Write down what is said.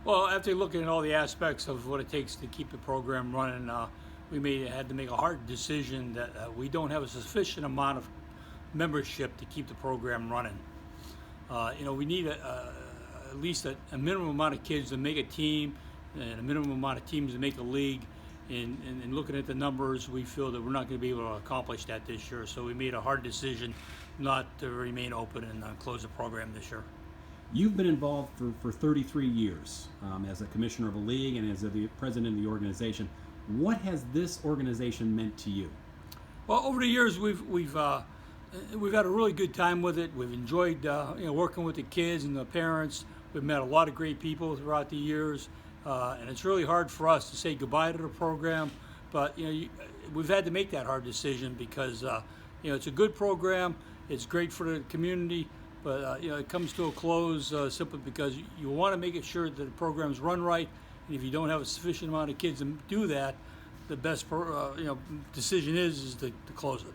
Well, after looking at all the aspects of what it takes to keep the program running, had to make a hard decision that we don't have a sufficient amount of membership to keep the program running. We need at least a minimum amount of kids to make a team and a minimum amount of teams to make a league. And looking at the numbers, we feel that we're not going to be able to accomplish that this year. So we made a hard decision not to remain open and close the program this year. You've been involved for 33 years as a commissioner of a league and as the president of the organization. What has this organization meant to you? Well, over the years, we've had a really good time with it. We've enjoyed working with the kids and the parents. We've met a lot of great people throughout the years, and it's really hard for us to say goodbye to the program. But we've had to make that hard decision because it's a good program. It's great for the community, but it comes to a close simply because you want to make sure that the programs run right. And if you don't have a sufficient amount of kids to do that, the best decision is to close it.